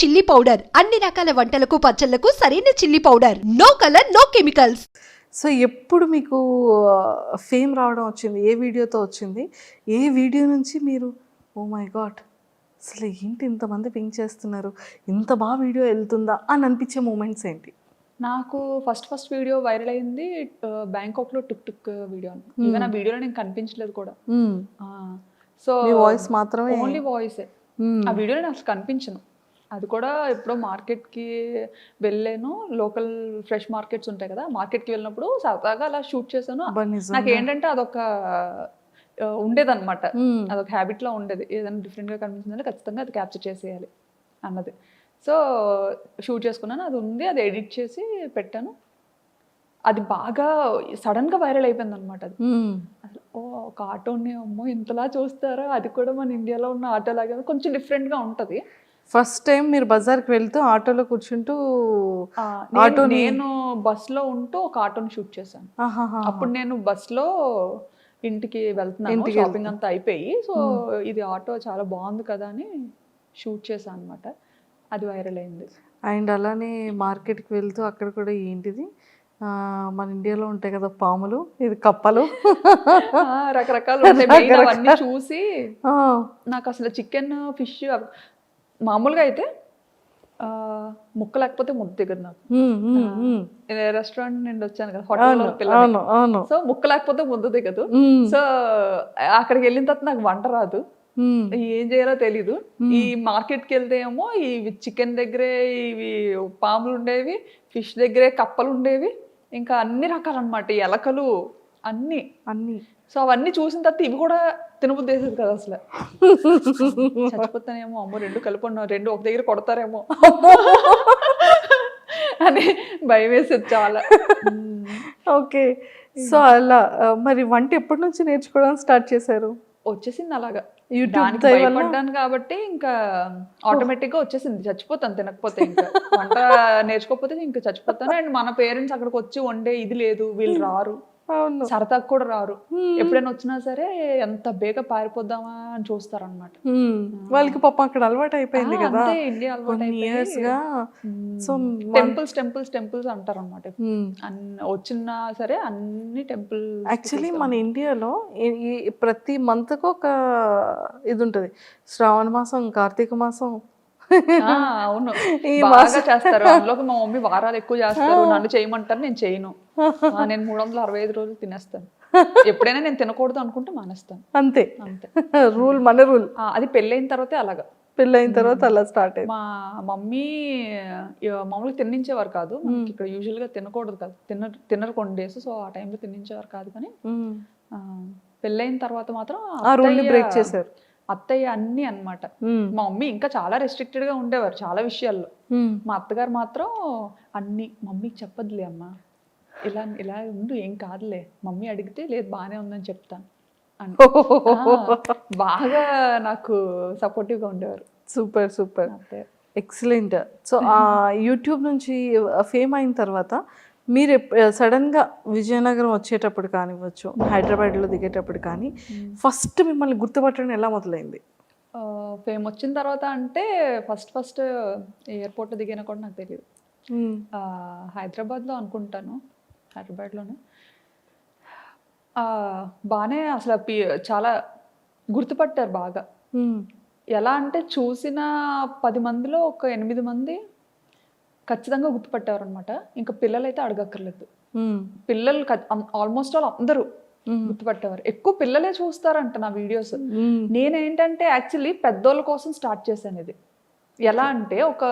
Chilli powder అన్ని రకాల వంటలకు పచ్చళ్లకు సరైన chilli powder. No colour no chemicals. So ఎప్పుడు మీకు ఫేమ్ రావడం వచ్చింది? ఏ వీడియోతో వచ్చింది? ఏ వీడియో నుంచి మీరు ఓ మై గాడ్ అసలు ఏంటి ఇంతమంది పింక్ చేస్తున్నారు, ఇంత బాగా వీడియో వెళ్తుందా అని అనిపించే మూమెంట్స్ ఏంటి? నాకు ఫస్ట్ వీడియో వైరల్ అయింది బ్యాంకాక్లో టుక్ టుక్ వీడియో. ఈవెన్ ఆ వీడియోలో నేను కనిపించలేదు కూడా. సో వాయిస్ మాత్రమే, ఓన్లీ వాయిసే. ఆ వీడియోలో నేను అసలు కనిపించను. అది కూడా ఎప్పుడో మార్కెట్కి వెళ్ళాను. లోకల్ ఫ్రెష్ మార్కెట్స్ ఉంటాయి కదా, మార్కెట్కి వెళ్ళినప్పుడు సరదాగా అలా షూట్ చేశాను. నాకు ఏంటంటే అదొక ఉండేదన్నమాట, అదొక హ్యాబిట్లో ఉండేది. ఏదైనా డిఫరెంట్గా కనిపించిందంటే ఖచ్చితంగా అది క్యాప్చర్ చేసేయాలి అన్నది. సో షూట్ చేసుకున్నాను, అది ఉంది, అది ఎడిట్ చేసి పెట్టాను. అది బాగా సడన్గా వైరల్ అయిపోయింది అనమాట. అది అసలు ఒక ఆటోని అమ్మో ఇంతలా చూస్తారా, అది కూడా మన ఇండియాలో ఉన్న ఆటో లాగా కొంచెం డిఫరెంట్గా ఉంటుంది. ఫస్ట్ టైం మీరు బజార్కి వెళ్తూ ఆటోలో కూర్చుంటూ నేను బస్లో ఉంటూ ఒక ఆటోని షూట్ చేశాను. అప్పుడు నేను బస్లో ఇంటికి వెళ్తున్నాను, షాపింగ్ అంతా అయిపోయి. సో ఇది ఆటో చాలా బాగుంది కదా అని షూట్ చేశాను అనమాట. అది వైరల్ అయింది. అండ్ అలానే మార్కెట్కి వెళ్తూ అక్కడ కూడా ఏంటిది మన ఇండియాలో ఉంటాయి కదా పాములు, ఇది కప్పలు, రకరకాలు అవన్నీ చూసి నాకు అసలు చికెన్ ఫిష్ మామూలుగా అయితే ముక్క లేకపోతే ముద్ద దిగదు నాకు. రెస్టారెంట్ నుండి వచ్చాను కదా, హోటల్. సో ముక్క లేకపోతే ముద్ద దిగదు. సో అక్కడికి వెళ్ళిన తర్వాత నాకు వంట రాదు, ఏం చేయాలో తెలీదు. ఈ మార్కెట్కి వెళ్తే ఏమో ఇవి చికెన్ దగ్గరే ఇవి పాములు ఉండేవి, ఫిష్ దగ్గరే కప్పలు ఉండేవి, ఇంకా అన్ని రకాలు అనమాట, ఎలకలు అన్ని. సో అవన్నీ చూసిన తర్వాత ఇవి కూడా తినబుద్ధి వేసేది కదా అసలు. చచ్చిపోతానేమో, అమ్మో రెండు కలిపి ఉన్నా, రెండు ఒక దగ్గర కొడతారేమో అని భయం వేసేది చాలా. ఓకే. సో అలా మరి వంట ఎప్పటి నుంచి నేర్చుకోవడం స్టార్ట్ చేశారు? వచ్చేసింది అలాగా, దానికి భయపడ్డాను కాబట్టి ఇంకా ఆటోమేటిక్ గా వచ్చేసింది. చచ్చిపోతాను తినకపోతే, ఇంకా వంట నేర్చుకోకపోతే ఇంకా చచ్చిపోతాను. అండ్ మన పేరెంట్స్ అక్కడికి వచ్చి వండే ఇది లేదు, వీళ్ళు రారు, సరదాకు కూడా రారు. ఎప్పుడైనా వచ్చినా సరే ఎంత బేగ పారిపోద్దామా అని చూస్తారనమాట. వాళ్ళకి పాపం అక్కడ అలవాటు అయిపోయింది కదా, ఇండియా అలవాటు ఇయర్స్ గా. సో టెంపుల్స్ అంటారు అనమాట. వచ్చినా సరే అన్ని టెంపుల్. యాక్చువల్లీ మన ఇండియాలో ప్రతి మంత్ కు ఒక ఇది ఉంటది, శ్రావణ మాసం, కార్తీక మాసం. అవును, బాగా చేస్తారు. అందులోకి మా మమ్మీ వారాలు ఎక్కువ చేస్తారు. నన్ను చేయమంటారు, నేను చేయను. నేను 365 రోజులు తినేస్తాను. ఎప్పుడైనా నేను తినకూడదు అనుకుంటే మానేస్తాను, అంతే. రూల్, మన రూల్. అది పెళ్ళైన తర్వాతే అలాగా. పెళ్ళైన తర్వాత అలా స్టార్ట్ అయ్యింది. మా మమ్మీ మామూలుగా తిన్నించేవారు కాదు. ఇక్కడ యూజువల్ గా తినకూడదు కదా, తినరు కొన్ని డేస్. సో ఆ టైంలో తిన్నించేవారు కాదు. కానీ పెళ్ళైన తర్వాత మాత్రం ఆ రూల్ ని బ్రేక్ చేశారు అత్తయ్య అన్ని అన్నమాట. మా మమ్మీ ఇంకా చాలా రెస్ట్రిక్టెడ్ గా ఉండేవారు చాలా విషయాల్లో. మా అత్తగారు మాత్రం అన్ని, మమ్మీకి చెప్పదులే అమ్మా, ఇలా ఇలా ఉండు, ఏం కాదులే, మమ్మీ అడిగితే లేదు బాగానే ఉందని చెప్తాను అని బాగా నాకు సపోర్టివ్ గా ఉండేవారు. Super, excellent. సో ఆ యూట్యూబ్ నుంచి ఫేమ్ అయిన తర్వాత మీరు సడన్గా విజయనగరం వచ్చేటప్పుడు కానివ్వచ్చు, హైదరాబాద్లో దిగేటప్పుడు కానీ ఫస్ట్ మిమ్మల్ని గుర్తుపట్టడం ఎలా మొదలైంది? ఫేమ్ వచ్చిన తర్వాత అంటే ఫస్ట్ ఎయిర్పోర్ట్లో దిగినా కూడా నాకు తెలియదు. హైదరాబాద్లో అనుకుంటాను, హైదరాబాద్లోనే బాగానే అసలు చాలా గుర్తుపట్టారు బాగా. ఎలా అంటే చూసిన 10 మందిలో ఒక 8 మంది ఖచ్చితంగా గుర్తుపట్టేవారు అనమాట. ఇంకా పిల్లలు అయితే అడగక్కర్లేదు, పిల్లలు ఆల్మోస్ట్ ఆల్ అందరూ గుర్తుపట్టేవారు. ఎక్కువ పిల్లలే చూస్తారంట నా వీడియోస్. నేనేంటంటే యాక్చువల్లీ పెద్దోళ్ళ కోసం స్టార్ట్ చేశాను ఇది. ఎలా అంటే ఒక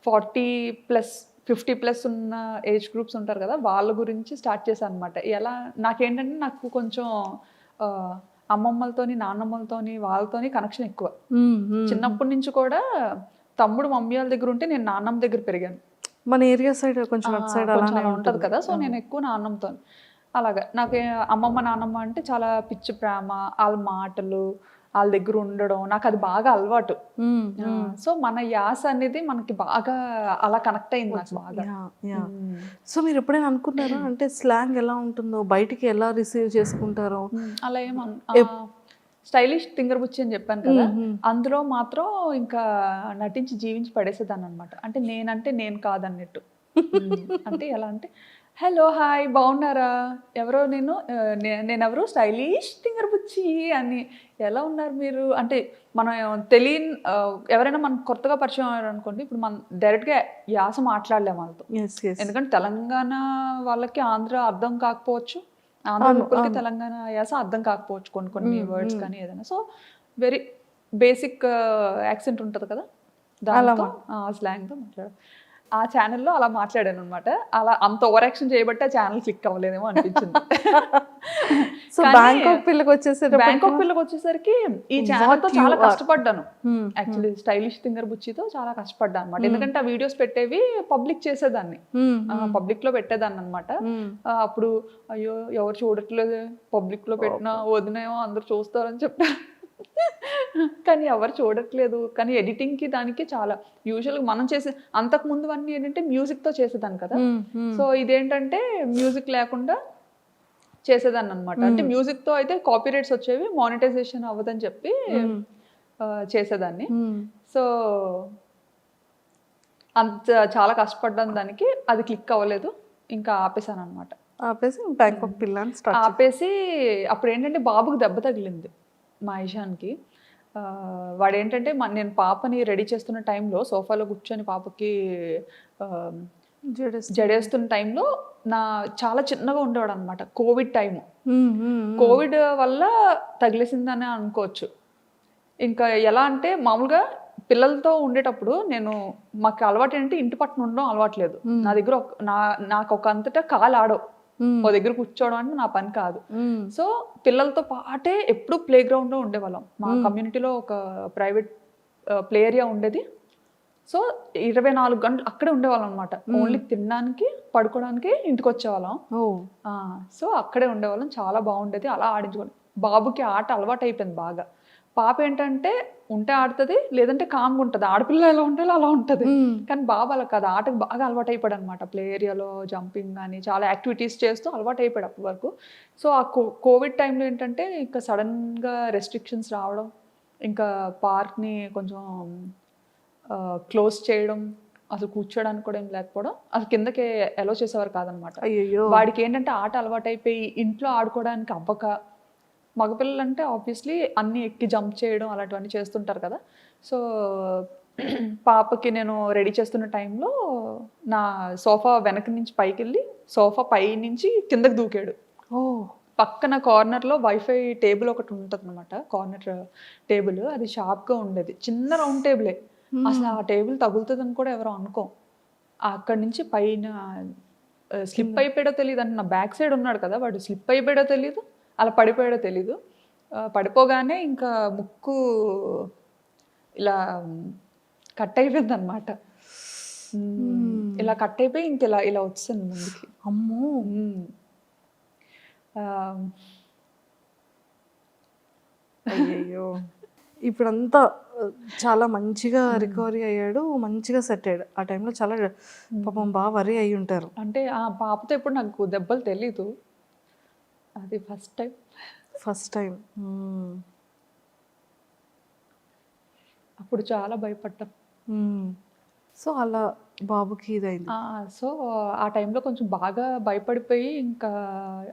40+ 50+ ఉన్న ఏజ్ గ్రూప్స్ ఉంటారు కదా, వాళ్ళ గురించి స్టార్ట్ చేశాను అనమాట. ఎలా నాకేంటంటే నాకు కొంచెం అమ్మమ్మలతోని, నాన్నమ్మలతోని, వాళ్ళతోని కనెక్షన్ ఎక్కువ. చిన్నప్పటి నుంచి కూడా తమ్ముడు మమ్మీ వాళ్ళ దగ్గర ఉంటే నేను నాన్నమ్మ దగ్గర పెరిగాను. మన ఏరియా సైడ్ కొంచెం అలా ఉంటుంది కదా. సో నేను ఎక్కువ నాన్నమ్మతో అలాగా. నాకు అమ్మమ్మ నాన్నమ్మ అంటే చాలా పిచ్చి ప్రేమ, వాళ్ళ మాటలు, వాళ్ళ దగ్గర ఉండడం నాకు అది బాగా అలవాటు. సో మన యాస అనేది మనకి బాగా అలా కనెక్ట్ అయింది నాకు బాగా. సో మీరు ఎప్పుడైనా అనుకున్నారా అంటే స్లాంగ్ ఎలా ఉంటుందో, బయటికి ఎలా రిసీవ్ చేసుకుంటారో? అలా స్టైలిష్ తింగర్ బుచ్చి అని చెప్పాను కదా, అందులో మాత్రం ఇంకా నటించి జీవించి పడేసేదాన్ని అనమాట. అంటే నేనంటే నేను కాదన్నట్టు. అంటే ఎలా అంటే, హలో హాయ్ బాగున్నారా, ఎవరో నేనెవరు స్టైలిష్ తింగర్ బుచ్చి అని, ఎలా ఉన్నారు మీరు అంటే మనం తెలియని ఎవరైనా మనకు కొత్తగా పరిచయం అయ్యారు అనుకోండి, ఇప్పుడు మనం డైరెక్ట్గా యాస మాట్లాడలేము వాళ్ళతో. ఎందుకంటే తెలంగాణ వాళ్ళకి ఆంధ్ర అర్థం కాకపోవచ్చు, ఆంధ్ర పీపుల్కి తెలంగాణ యాస అర్థం కాకపోవచ్చు కొన్ని వర్డ్స్ కానీ ఏదైనా. సో వెరీ బేసిక్ యాక్సెంట్ ఉంటుంది కదా, దాంతో స్లాంగ్తో మాట్లాడారు. ఆ ఛానల్లో అలా మాట్లాడాను అనమాట. అలా అంత ఓవర్ యాక్షన్ చేయబట్టి ఆ ఛానల్ క్లిక్ అవ్వలేదేమో అనిపించింది. సో బ్యాంకాక్ పిల్లకి వచ్చేసరికి ఈ ఛానల్తో చాలా కష్టపడ్డాను. యాక్చువల్లీ స్టైలిష్ తింగర్ బుచ్చితో చాలా కష్టపడ్డాను అనమాట. ఎందుకంటే ఆ వీడియోస్ పెట్టేవి పబ్లిక్ చేసేదాన్ని, పబ్లిక్ లో పెట్టేదాన్ని అనమాట. అప్పుడు అయ్యో ఎవరు చూడట్లేదు, పబ్లిక్ లో పెట్టినా వదినేమో అందరు చూస్తారని చెప్పారు. కానీ ఎవరు చూడట్లేదు. కానీ ఎడిటింగ్కి దానికి చాలా యూజువల్గా మనం చేసే అంతకు ముందు అన్నీ ఏంటంటే మ్యూజిక్తో చేసేదాన్ని కదా. సో ఇదేంటంటే మ్యూజిక్ లేకుండా చేసేదాన్ని అనమాట. అంటే మ్యూజిక్తో అయితే కాపీరైట్స్ వచ్చేవి, మానిటైజేషన్ అవ్వదని చెప్పి చేసేదాన్ని. సో అంత చాలా కష్టపడ్డాను దానికి, అది క్లిక్ అవ్వలేదు, ఇంకా ఆపేసాను అనమాట. ఆపేసి అప్పుడు ఏంటంటే బాబుకి దెబ్బ తగిలింది మా ఇషాన్కి. వాడేంటంటే నేను పాపని రెడీ చేస్తున్న టైంలో సోఫాలో కూర్చొని పాపకి జడేస్తున్న టైంలో చాలా చిన్నగా ఉండేవాడు అనమాట. కోవిడ్ టైము, కోవిడ్ వల్ల తగిలేసిందని అనుకోవచ్చు. ఇంకా ఎలా అంటే మామూలుగా పిల్లలతో ఉండేటప్పుడు మాకు అలవాటు ఏంటంటే ఇంటి పట్టున ఉండడం అలవాట్లేదు. నా దగ్గర నాకు ఒక అంతటా కాలు ఆడవు, ఓ దగ్గర కూర్చోవడం అంటే నా పని కాదు. సో పిల్లలతో పాటే ఎప్పుడు ప్లే గ్రౌండ్లో ఉండేవాళ్ళం. మా కమ్యూనిటీలో ఒక ప్రైవేట్ ప్లే ఏరియా ఉండేది. సో 24 గంటలు అక్కడే ఉండేవాళ్ళం అనమాట. ఓన్లీ తినడానికి పడుకోవడానికి ఇంటికి వచ్చేవాళ్ళం. సో అక్కడే ఉండేవాళ్ళం, చాలా బాగుండేది. అలా ఆడించుకోండి. బాబుకి ఆట అలవాటు అయిపోయింది బాగా. పాప ఏంటంటే ఉంటే ఆడుతుంది, లేదంటే కామ్గా ఉంటుంది. ఆడపిల్ల ఎలా ఉంటే అలా ఉంటుంది. కానీ బాబు అలా కాదు, ఆటకు బాగా అలవాటు అయిపోయాడు అనమాట. ప్లే ఏరియాలో జంపింగ్ కానీ చాలా యాక్టివిటీస్ చేస్తూ అలవాటు అయిపోయాడు అప్పటి వరకు. సో ఆ కోవిడ్ టైంలో ఏంటంటే ఇంకా సడన్గా రెస్ట్రిక్షన్స్ రావడం, ఇంకా పార్క్ని కొంచెం క్లోజ్ చేయడం, అసలు కూర్చోడానికి కూడా ఏం లేకపోవడం, అసలు కిందకి అలో చేసేవారు కాదనమాట. వాడికి ఏంటంటే ఆట అలవాటు అయిపోయి ఇంట్లో ఆడుకోవడానికి అవ్వక, మగపిల్లలు అంటే ఆబ్వియస్లీ అన్నీ ఎక్కి జంప్ చేయడం అలాంటివన్నీ చేస్తుంటారు కదా. సో పాపకి నేను రెడీ చేస్తున్న టైంలో నా సోఫా వెనక నుంచి పైకి వెళ్ళి సోఫా పై నుంచి కిందకి దూకాడు. పక్కన కార్నర్లో వైఫై టేబుల్ ఒకటి ఉంటుంది అనమాట, కార్నర్ టేబుల్. అది షార్ప్గా ఉండేది, చిన్న రౌండ్ టేబులే. అసలు ఆ టేబుల్ తగులుతుందని కూడా ఎవరో అనుకోం. అక్కడి నుంచి పైన స్లిప్ అయిపోయాడో తెలియదు. అంటే నా బ్యాక్ సైడ్ ఉన్నాడు కదా, వాడు స్లిప్ అయిపోయాడో తెలియదు, అలా పడిపోయాడో తెలీదు. పడిపోగానే ఇంకా ముక్కు ఇలా కట్ అయిపోయింది అనమాట. ఇలా కట్ అయిపోయి ఇంక ఇలా వచ్చింది ముందుకి. అమ్మో. అయ్యో. ఇప్పుడంతా చాలా మంచిగా రికవరీ అయ్యాడు, మంచిగా సెట్ అయ్యాడు. ఆ టైంలో చాలా పాపం బాగా వరీ అయి ఉంటారు. అంటే ఆ పాపతో ఎప్పుడు నాకు దెబ్బలు తెలీదు, అది ఫస్ట్ టైం. అప్పుడు చాలా భయపడ్డాం. సో అలా బాబుకి ఇదైంది. సో ఆ టైంలో కొంచెం బాగా భయపడిపోయి ఇంకా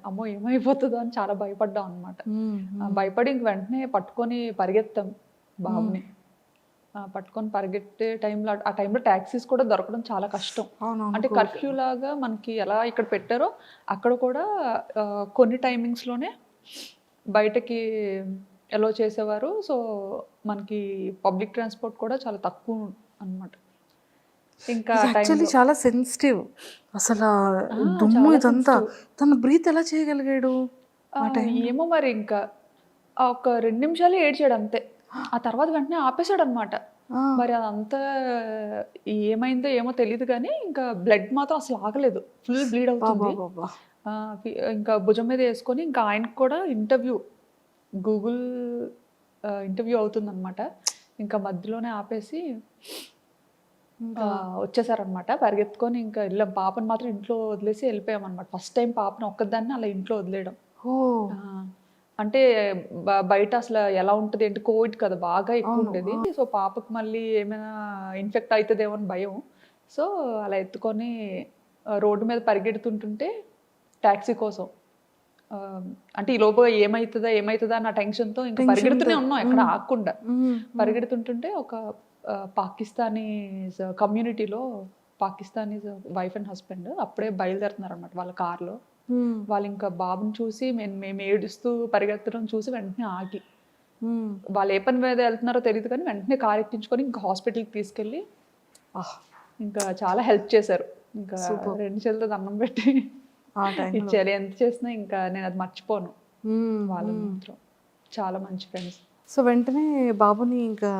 అమ్మో ఏమైపోతుందో అని చాలా భయపడ్డాం అనమాట. భయపడి ఇంక వెంటనే పట్టుకొని పరిగెత్తాం బాబుని. పట్టుకొని పరిగెత్తే టైంలో, ఆ టైంలో ట్యాక్సీస్ కూడా దొరకడం చాలా కష్టం. అంటే కర్ఫ్యూ లాగా మనకి ఎలా ఇక్కడ పెట్టారో అక్కడ కూడా కొన్ని టైమింగ్స్లోనే బయటకి ఎలో చేసేవారు. సో మనకి పబ్లిక్ ట్రాన్స్పోర్ట్ కూడా చాలా తక్కువ అన్నమాట. ఇంకా యాక్చువల్లీ చాలా సెన్సిటివ్ అసలు దుమ్ము ఇదంతా. తను బ్రీత్ ఎలా చేయగలిగాడు? ఏమో మరి, ఇంకా ఒక 2 నిమిషాలు ఏడ్చాడు అంతే. ఆ తర్వాత వెంటనే ఆపేశాడు అనమాట. మరి అదంతా ఏమైందో ఏమో తెలియదు కానీ ఇంకా బ్లడ్ మాత్రం అసలు ఆగలేదు, ఫుల్ బ్లీడ్ అవుతుంది. ఇంకా భుజం మీద వేసుకొని ఇంకా ఆయనకు కూడా గూగుల్ ఇంటర్వ్యూ అవుతుంది అనమాట. ఇంకా మధ్యలోనే ఆపేసి వచ్చేసారనమాట పరిగెత్తుకొని. ఇంకా వెళ్ళాం, పాపను మాత్రం ఇంట్లో వదిలేసి వెళ్ళిపోయాం అనమాట. ఫస్ట్ టైం పాపను ఒక్కదాన్ని అలా ఇంట్లో వదిలేయడం. అంటే బయట అసలు ఎలా ఉంటుంది ఏంటి, కోవిడ్ కదా బాగా ఎక్కువ ఉండేది. సో పాపకు మళ్ళీ ఏమైనా ఇన్ఫెక్ట్ అవుతుందేమో అని భయం. సో అలా ఎత్తుకొని రోడ్డు మీద పరిగెడుతుంటుంటే ట్యాక్సీ కోసం అంటే ఈ లోపు ఏమవుతుందా నా టెన్షన్తో ఇంకా పరిగెడుతూనే ఉన్నాం ఎక్కడ ఆగకుండా. పరిగెడుతుంటుంటే ఒక పాకిస్తానీ కమ్యూనిటీలో పాకిస్తానీ వైఫ్ అండ్ హస్బెండ్ అప్పుడే బయలుదేరుతున్నారు అనమాట వాళ్ళ కార్లో. వాళ్ళు ఇంకా బాబుని చూసి మేము ఏడుస్తూ పరిగెత్తడం చూసి వెంటనే ఆగి, వాళ్ళు ఏ పని మీద వెళ్తున్నారో తెలియదు కానీ వెంటనే కార్ ఎక్కించుకొని ఇంకా హాస్పిటల్కి తీసుకెళ్ళి ఇంకా చాలా హెల్ప్ చేశారు. ఇంకా 2 చేతులతో దండం పెట్టి ఇచ్చారు. ఎంత చేసినా ఇంకా నేను అది మర్చిపోను. వాళ్ళు మాత్రం చాలా మంచి ఫ్రెండ్స్. సో వెంటనే బాబుని ఇంకా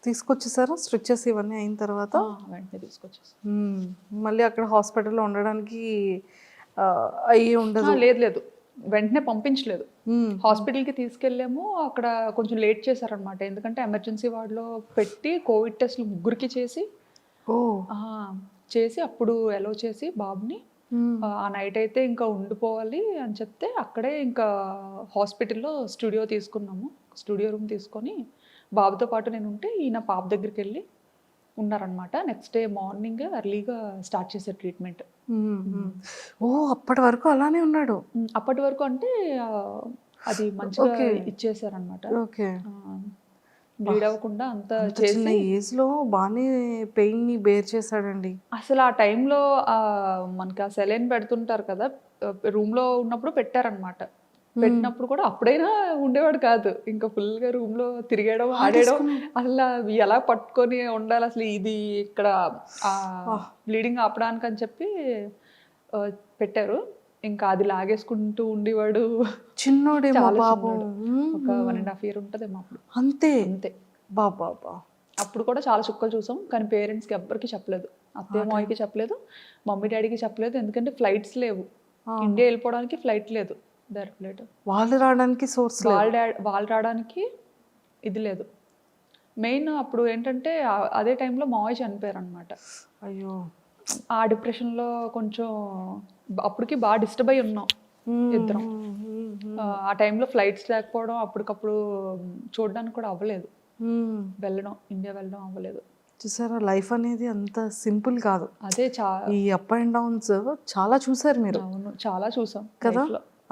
తీసుకొచ్చేసారా స్ట్రిచెస్ ఇవన్నీ అయిన తర్వాత? వెంటనే తీసుకొచ్చేసారు. మళ్ళీ అక్కడ హాస్పిటల్లో ఉండడానికి అయ్యి ఉండదు? లేదు, వెంటనే పంపించలేదు. హాస్పిటల్కి తీసుకెళ్ళాము, అక్కడ కొంచెం లేట్ చేశారనమాట. ఎందుకంటే ఎమర్జెన్సీ వార్డులో పెట్టి కోవిడ్ టెస్ట్లు 3కి చేసి అప్పుడు ఎలో చేసి బాబుని ఆ నైట్ అయితే ఇంకా ఉండిపోవాలి అని చెప్తే అక్కడే ఇంకా హాస్పిటల్లో స్టూడియో తీసుకున్నాము. స్టూడియో రూమ్ తీసుకొని బాబుతో పాటు నేను ఉంటే ఈయన పాప దగ్గరికి వెళ్ళి ఉన్నారనమాట. నెక్స్ట్ డే మార్నింగ్ ఎర్లీగా స్టార్ట్ చేసే ట్రీట్మెంట్. అప్పటి వరకు అలానే ఉన్నాడు? అప్పటి వరకు అంటే అది మంచిగా ఇచ్చేసారనమాట. బ్లీడ్ అవ్వకుండా అంతా చిన్న ఏజ్ లో బాగానే పెయిన్ ని బేర్ చేశాడండి. అసలు ఆ టైంలో మనకి ఆ సెలైన్ పెడుతుంటారు కదా, రూమ్ లో ఉన్నప్పుడు పెట్టారనమాట. పెట్టినప్పుడు కూడా అప్పుడైనా ఉండేవాడు కాదు. ఇంకా ఫుల్ గా రూమ్ లో తిరిగేయడం ఆడేయడం, అసలు ఎలా పట్టుకొని ఉండాలి అసలు ఇది ఇక్కడ బ్లీడింగ్ ఆపడానికి అని చెప్పి పెట్టారు. ఇంకా అది లాగేసుకుంటూ ఉండేవాడు. చిన్నోడేమో బాబు, ఒక 1.5 year ఉంటుందేమో అప్పుడు. అంతే బాబా. అప్పుడు కూడా చాలా చుక్కలు చూసాం కానీ పేరెంట్స్కి ఎవ్వరికి చెప్పలేదు. అత్తయ్య మామయ్యకి చెప్పలేదు, మమ్మీ డాడీకి చెప్పలేదు. ఎందుకంటే ఫ్లైట్స్ లేవు, ఇండియా వెళ్ళిపోవడానికి ఫ్లైట్ లేదు, డైరెక్ట్ ఫ్లైట్. వాళ్ళు రావడానికి సోర్స్, వాళ్ళు రావడానికి ఇది లేదు. మెయిన్ అప్పుడు ఏంటంటే అదే టైంలో మావయ్య చనిపోయారు అనమాట. అయ్యో. ఆ డిప్రెషన్లో కొంచెం అప్పటికి బాగా డిస్టర్బ్ అయి ఉన్నాం ఇద్దరం. ఆ టైంలో ఫ్లైట్స్ లేకపోవడం, అప్పటికప్పుడు చూడడానికి కూడా అవ్వలేదు, ఇండియా వెళ్ళడం అవ్వలేదు. చూసారా, లైఫ్ అనేది అంత సింపుల్ కాదు. అదే ఈ అప్ అండ్ డౌన్స్ చాలా చూసారు మీరు. అవును, చాలా చూసాం కదా.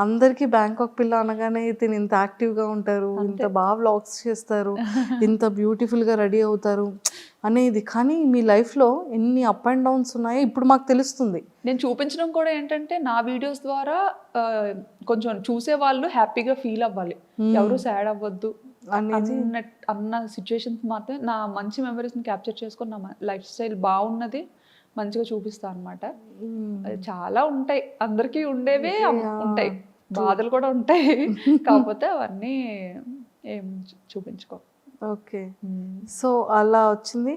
అందరికి బ్యాంకాక్ పిల్ల అనగానే తిని ఇంత యాక్టివ్గా ఉంటారు, ఇంత బాగా వ్లాగ్స్ చేస్తారు, ఇంత బ్యూటిఫుల్గా రెడీ అవుతారు అనేది. కానీ మీ లైఫ్లో ఎన్ని అప్ అండ్ డౌన్స్ ఉన్నాయో ఇప్పుడు మాకు తెలుస్తుంది. నేను చూపించడం కూడా ఏంటంటే నా వీడియోస్ ద్వారా కొంచెం చూసే వాళ్ళు హ్యాపీగా ఫీల్ అవ్వాలి, ఎవరు సాడ్ అవ్వద్దు అన్న సిచ్యువేషన్స్ మాత్రమే నా మంచి మెమరీస్ని క్యాప్చర్ చేసుకొని నా లైఫ్ స్టైల్ బాగున్నది మంచిగా చూపిస్తాను అనమాట. చాలా ఉంటాయి, అందరికీ ఉండేవే ఉంటాయి, బాధలు కూడా ఉంటాయి, కాకపోతే అవన్నీ ఏం చూపించుకో. ఓకే. సో అలా వచ్చింది.